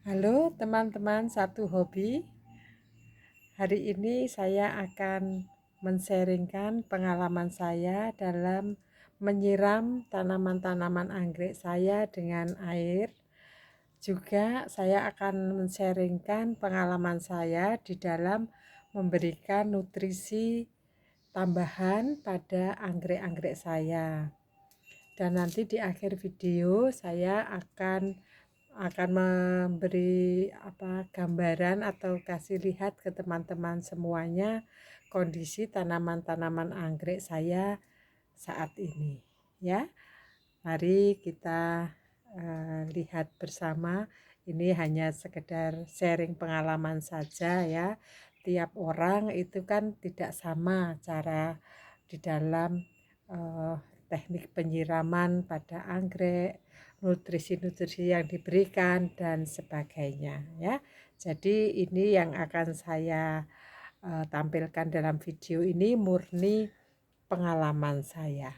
Halo teman-teman satu hobi. Hari ini saya akan men-sharingkan pengalaman saya dalam menyiram tanaman-tanaman anggrek saya dengan air. Juga saya akan men-sharingkan pengalaman saya di dalam memberikan nutrisi tambahan pada anggrek-anggrek saya. Dan nanti di akhir video saya akan memberi gambaran atau kasih lihat ke teman-teman semuanya kondisi tanaman-tanaman anggrek saya saat ini ya. Mari kita lihat bersama. Ini hanya sekedar sharing pengalaman saja ya. Tiap orang itu kan tidak sama cara di dalam teknik penyiraman pada anggrek, nutrisi-nutrisi yang diberikan dan sebagainya ya. Jadi ini yang akan saya tampilkan dalam video ini murni pengalaman saya.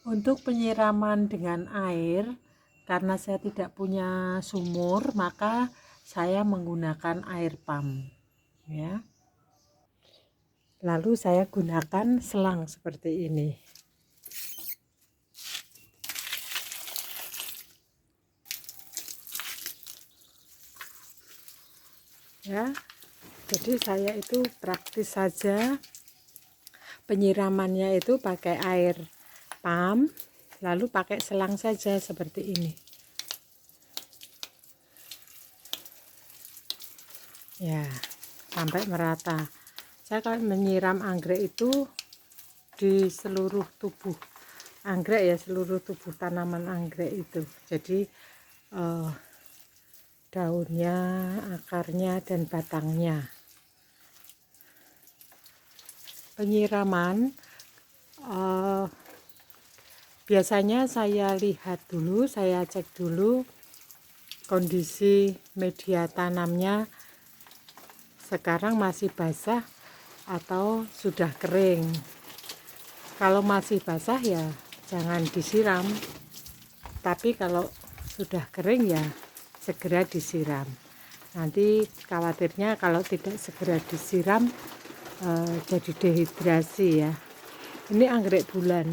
Untuk penyiraman dengan air, karena saya tidak punya sumur, maka saya menggunakan air pump ya. Lalu saya gunakan selang seperti ini. Ya. Jadi saya itu praktis saja, penyiramannya itu pakai air pump, lalu pakai selang saja seperti ini. Ya, sampai merata. Saya kalau menyiram anggrek itu di seluruh tubuh anggrek ya, seluruh tubuh tanaman anggrek itu. Jadi daunnya, akarnya, dan batangnya. Penyiraman biasanya saya lihat dulu, saya cek dulu kondisi media tanamnya sekarang masih basah atau sudah kering. Kalau masih basah ya jangan disiram, tapi kalau sudah kering ya segera disiram. Nanti khawatirnya kalau tidak segera disiram jadi dehidrasi ya. Ini anggrek bulan.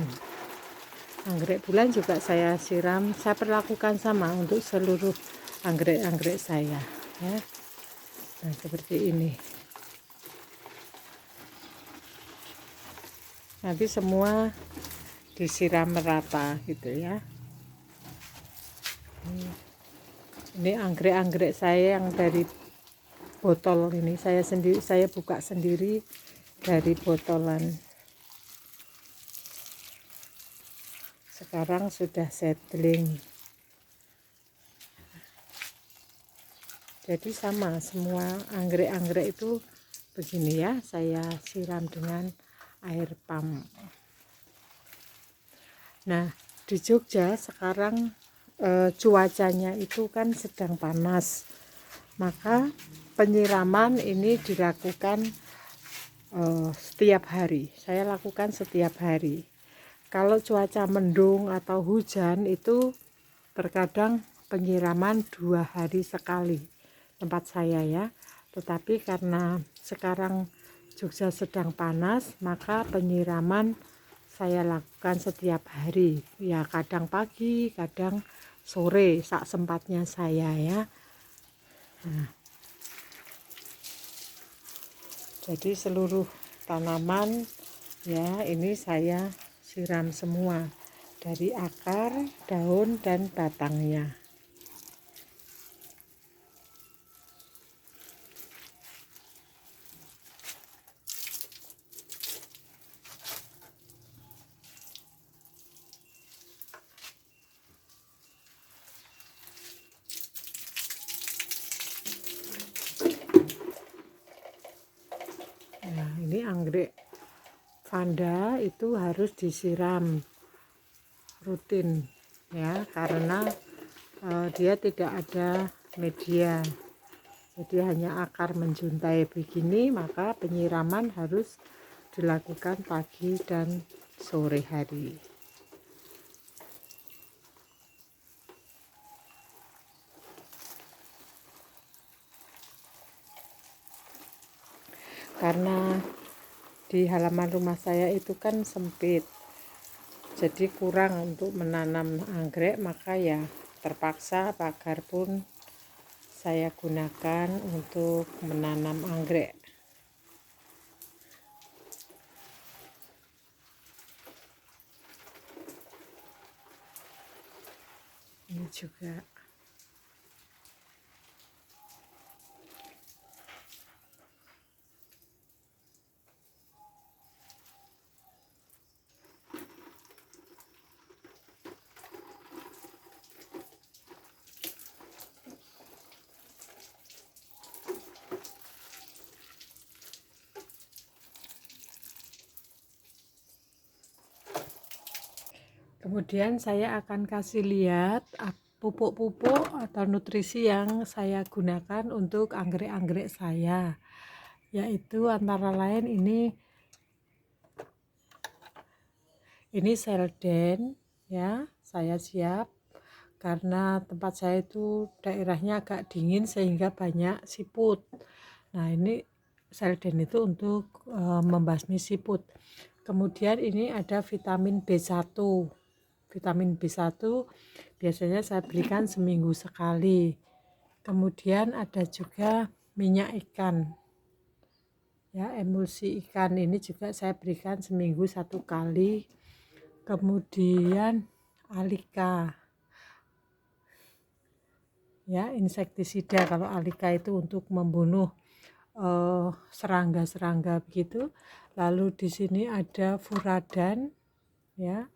Anggrek bulan juga saya siram, saya perlakukan sama untuk seluruh anggrek-anggrek saya ya. Nah, seperti ini. Nanti semua disiram merata gitu ya. Ini anggrek-anggrek saya yang dari botol ini, saya buka sendiri dari botolan. Sekarang sudah settling. Jadi sama semua anggrek-anggrek itu begini ya, saya siram dengan air pump. Nah, di Jogja sekarang cuacanya itu kan sedang panas, maka penyiraman ini dilakukan setiap hari. Saya lakukan setiap hari. Kalau cuaca mendung atau hujan itu terkadang penyiraman 2 hari sekali tempat saya ya. Tetapi karena sekarang Jogja sedang panas, maka penyiraman saya lakukan setiap hari ya, kadang pagi kadang sore sak sempatnya saya ya. Nah, jadi seluruh tanaman ya ini saya siram semua dari akar, daun, dan batangnya. Nah, ini anggrek vanda itu harus disiram rutin ya, karena dia tidak ada media, jadi hanya akar menjuntai begini, maka penyiraman harus dilakukan pagi dan sore hari. karena di halaman rumah saya itu kan sempit, jadi kurang untuk menanam anggrek, maka ya terpaksa pagar pun saya gunakan untuk menanam anggrek. Ini juga kemudian saya akan kasih lihat pupuk-pupuk atau nutrisi yang saya gunakan untuk anggrek-anggrek saya, yaitu antara lain ini selden ya. Saya siap karena tempat saya itu daerahnya agak dingin sehingga banyak siput. Nah, ini selden itu untuk membasmi siput. Kemudian ini ada vitamin B1. Vitamin B1 biasanya saya berikan seminggu sekali. Kemudian ada juga minyak ikan ya, emulsi ikan, ini juga saya berikan seminggu 1 kali. Kemudian alika ya, insektisida. Kalau alika itu untuk membunuh serangga-serangga begitu. Lalu di sini ada furadan ya.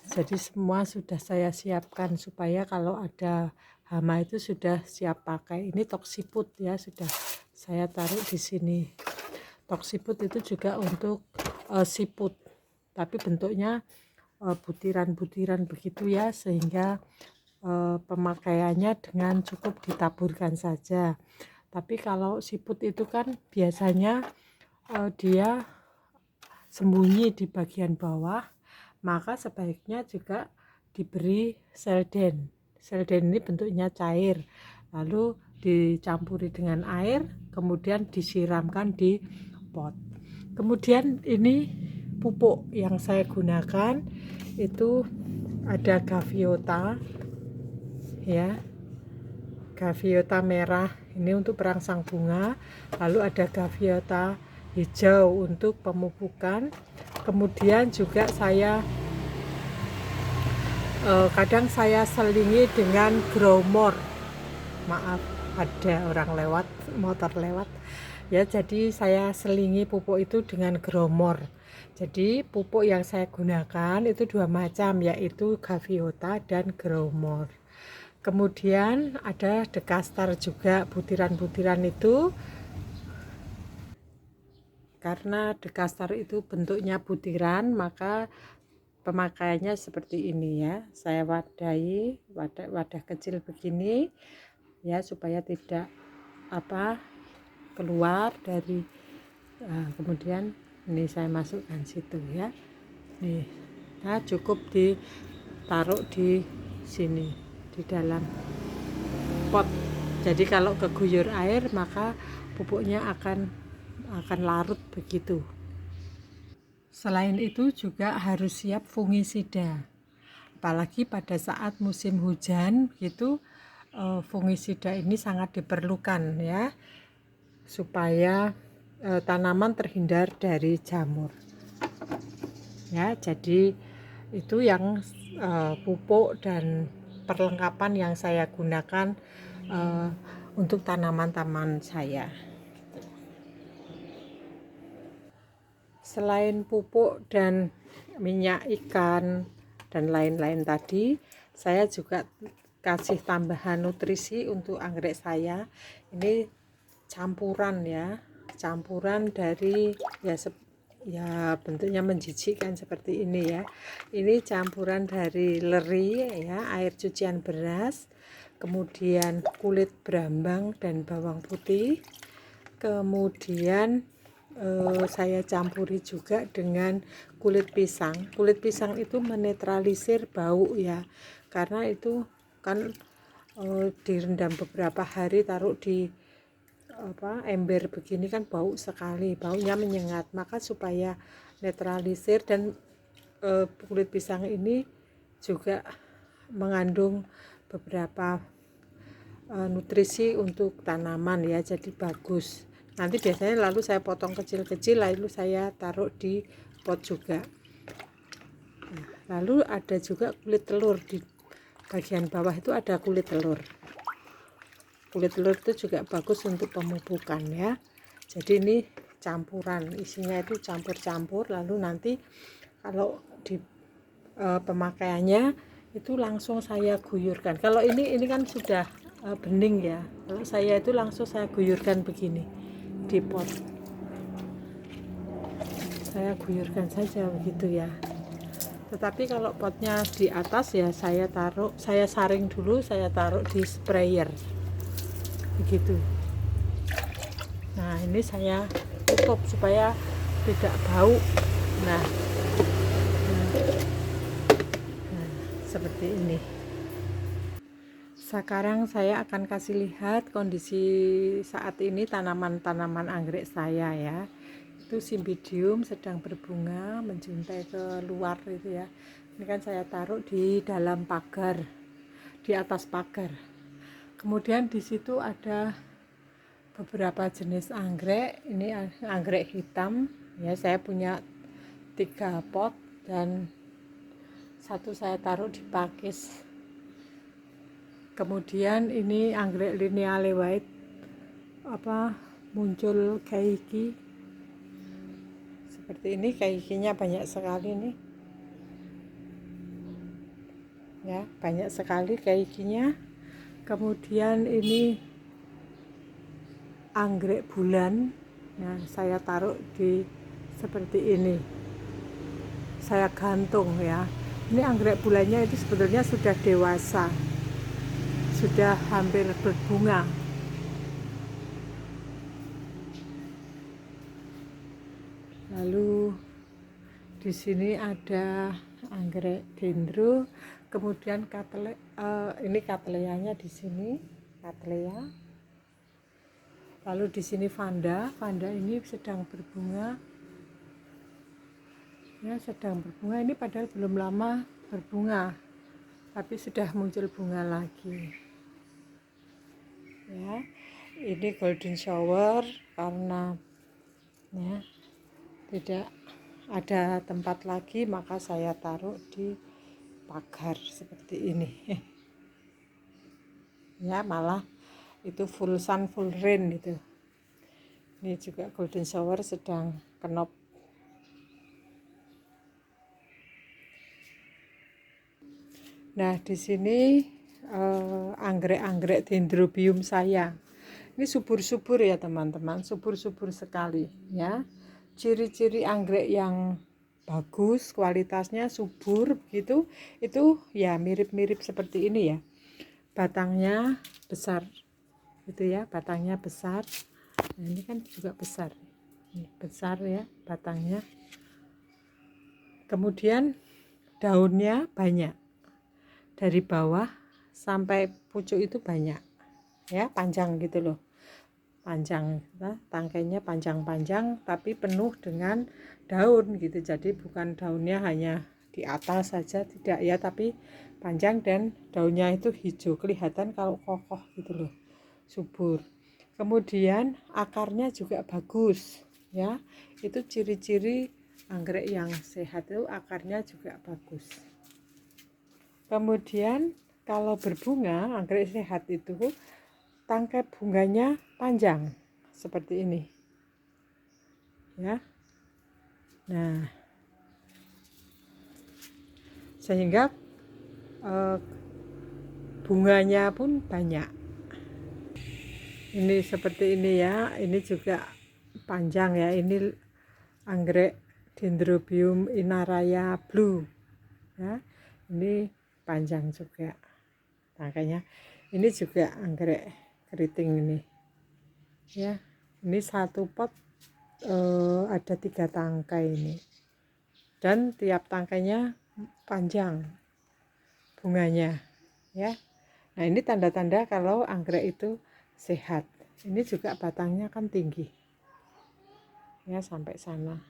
Jadi semua sudah saya siapkan supaya kalau ada hama itu sudah siap pakai. Ini toksiput ya, sudah saya taruh di sini. Toksiput itu juga untuk siput, tapi bentuknya butiran-butiran begitu ya, sehingga pemakaiannya dengan cukup ditaburkan saja. Tapi kalau siput itu kan biasanya dia sembunyi di bagian bawah, maka sebaiknya juga diberi selden. Selden ini bentuknya cair, lalu dicampuri dengan air, kemudian disiramkan di pot. Kemudian ini pupuk yang saya gunakan itu ada gaviota ya, gaviota merah ini untuk perangsang bunga, lalu ada gaviota hijau untuk pemupukan. Kemudian juga saya kadang saya selingi dengan growmore. Maaf, ada orang lewat, motor lewat ya, jadi saya selingi pupuk itu dengan growmore. Jadi pupuk yang saya gunakan itu 2 macam, yaitu gaviota dan growmore. Kemudian ada dekastar juga, butiran-butiran itu. Karena dekastar itu bentuknya butiran, maka pemakaiannya seperti ini ya. Saya wadahi, wadah kecil begini ya, supaya tidak keluar dari kemudian ini saya masukkan situ ya. Nih, nah cukup ditaruh di sini di dalam pot. Jadi kalau keguyur air maka pupuknya akan larut begitu. Selain itu juga harus siap fungisida, apalagi pada saat musim hujan gitu. Fungisida ini sangat diperlukan ya, supaya tanaman terhindar dari jamur ya. Jadi itu yang pupuk dan perlengkapan yang saya gunakan untuk tanaman-tanaman saya. Selain pupuk dan minyak ikan dan lain-lain tadi, saya juga kasih tambahan nutrisi untuk anggrek saya. Ini campuran ya, campuran dari ya bentuknya menjijikkan seperti ini ya. Ini campuran dari leri ya, air cucian beras, kemudian kulit brambang dan bawang putih, kemudian saya campuri juga dengan kulit pisang. Kulit pisang itu menetralisir bau ya, karena itu kan direndam beberapa hari, taruh di ember begini kan bau sekali, baunya menyengat. Maka supaya netralisir, dan kulit pisang ini juga mengandung beberapa nutrisi untuk tanaman ya, jadi bagus. Nanti biasanya lalu saya potong kecil-kecil, lalu saya taruh di pot juga. Lalu ada juga kulit telur, di bagian bawah itu ada kulit telur. Kulit telur itu juga bagus untuk pemupukan ya. Jadi ini campuran, isinya itu campur-campur. Lalu nanti kalau di pemakaiannya itu langsung saya guyurkan. Kalau ini kan sudah bening ya. Kalau saya itu langsung saya guyurkan begini di pot. Saya guyurkan saja begitu ya. Tetapi kalau potnya di atas ya saya saring dulu, saya taruh di sprayer begitu. Nah ini saya tutup supaya tidak bau. Nah seperti ini. Sekarang saya akan kasih lihat kondisi saat ini tanaman-tanaman anggrek saya ya. Itu Cymbidium sedang berbunga, menjuntai ke luar itu ya. Ini kan saya taruh di dalam pagar, di atas pagar. Kemudian di situ ada beberapa jenis anggrek. Ini anggrek hitam ya, saya punya 3 pot dan satu saya taruh di pakis. Kemudian ini anggrek lineale white muncul keiki seperti ini. Keikinya banyak sekali nih ya, banyak sekali keikinya. Kemudian ini anggrek bulan. Nah saya taruh di seperti ini, saya gantung ya. Ini anggrek bulannya itu sebetulnya sudah dewasa, sudah hampir berbunga. Lalu di sini ada anggrek dendro, kemudian ini katleanya di sini, katlea. Lalu di sini vanda ini sedang berbunga. Ya, sedang berbunga. Ini padahal belum lama berbunga, tapi sudah muncul bunga lagi. Ya, ini golden shower karena ya tidak ada tempat lagi, maka saya taruh di pagar seperti ini. Ya, malah itu full sun full rain itu. Ini juga golden shower sedang kenop. Nah di sini anggrek-anggrek dendrobium saya. Ini subur-subur ya teman-teman, subur-subur sekali ya. Ciri-ciri anggrek yang bagus, kualitasnya subur begitu, itu ya mirip-mirip seperti ini ya. Batangnya besar gitu ya, batangnya besar. Nah, ini kan juga besar. Ini besar ya batangnya. Kemudian daunnya banyak. Dari bawah sampai pucuk itu banyak. Ya, panjang gitu loh. Panjang, nah, tangkainya panjang-panjang tapi penuh dengan daun gitu. Jadi bukan daunnya hanya di atas saja, tidak ya, tapi panjang dan daunnya itu hijau, kelihatan kalau kokoh gitu loh, subur. Kemudian akarnya juga bagus ya. Itu ciri-ciri anggrek yang sehat, itu akarnya juga bagus. Kemudian kalau berbunga, anggrek sehat itu tangkai bunganya panjang seperti ini ya. Nah sehingga bunganya pun banyak. Ini seperti ini ya, ini juga panjang ya. Ini anggrek Dendrobium inaraya blue ya, ini panjang juga tangkainya. Ini juga anggrek keriting ini ya. Ini satu pot ada 3 tangkai ini, dan tiap tangkainya panjang bunganya ya. Nah ini tanda-tanda kalau anggrek itu sehat Ini juga batangnya kan tinggi ya, sampai sana.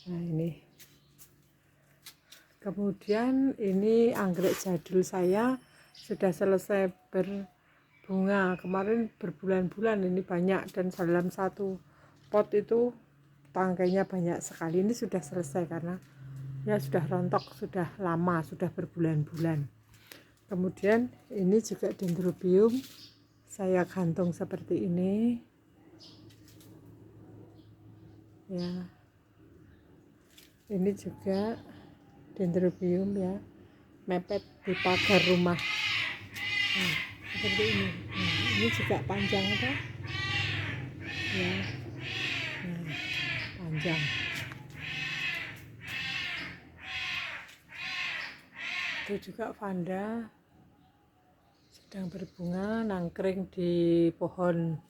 Nah ini, kemudian ini anggrek jadul saya sudah selesai berbunga kemarin berbulan-bulan, ini banyak, dan dalam satu pot itu tangkainya banyak sekali. Ini sudah selesai karena ya sudah rontok, sudah lama, sudah berbulan-bulan. Kemudian ini juga dendrobium saya gantung seperti ini ya. Ini juga dendrobium ya, mepet di pagar rumah. Nah, seperti ini. Nah, ini juga panjang kan ya. Nah, panjang. Itu juga vanda sedang berbunga, nangkring di pohon.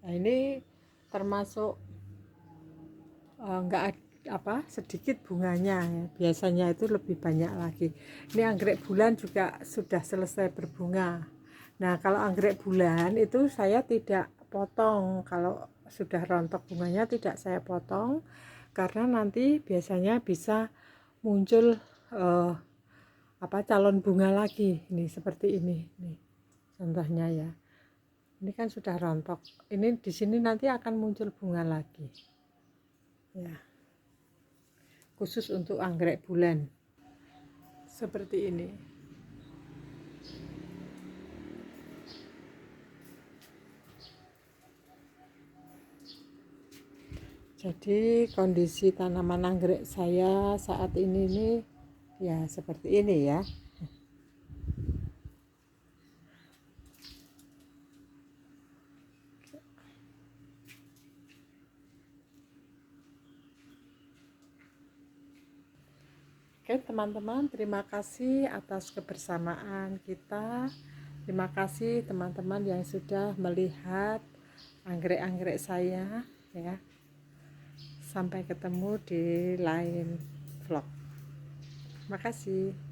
Nah, ini termasuk enggak sedikit bunganya ya. Biasanya itu lebih banyak lagi. Ini anggrek bulan juga sudah selesai berbunga. Nah, kalau anggrek bulan itu saya tidak potong. Kalau sudah rontok bunganya tidak saya potong, karena nanti biasanya bisa muncul calon bunga lagi. Ini seperti ini nih contohnya ya. Ini kan sudah rontok. Ini di sini nanti akan muncul bunga lagi ya, khusus untuk anggrek bulan seperti ini. Jadi kondisi tanaman anggrek saya saat ini nih ya seperti ini ya. Oke teman-teman, terima kasih atas kebersamaan kita. Terima kasih teman-teman yang sudah melihat anggrek-anggrek saya ya. Sampai ketemu di lain vlog. Terima kasih.